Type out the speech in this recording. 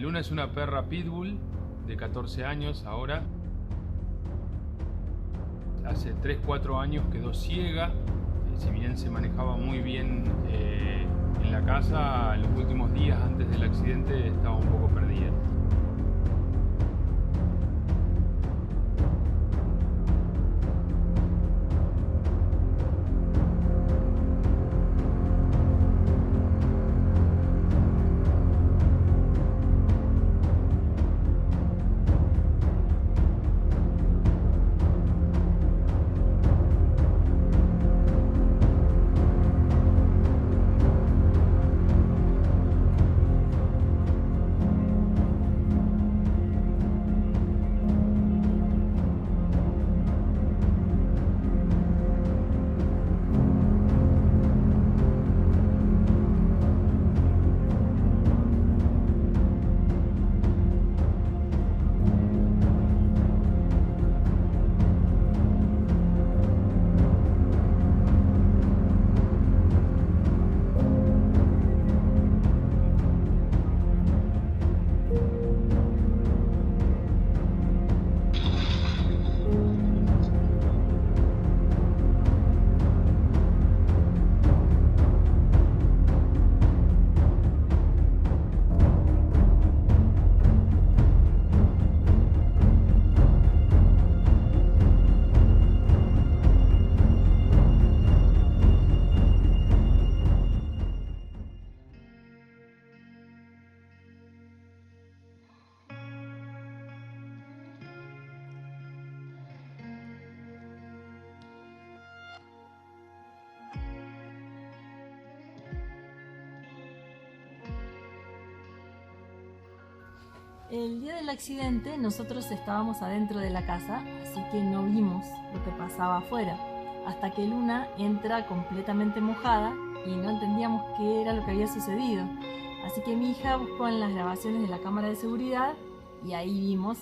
Luna es una perra pitbull de 14 años ahora. Hace 3-4 años quedó ciega. Si bien se manejaba muy bien en la casa, en los últimos días antes del accidente estaba un poco perdida. El día del accidente nosotros estábamos adentro de la casa, así que no vimos lo que pasaba afuera, hasta que Luna entra completamente mojada y no entendíamos qué era lo que había sucedido. Así que mi hija buscó en las grabaciones de la cámara de seguridad y ahí vimos.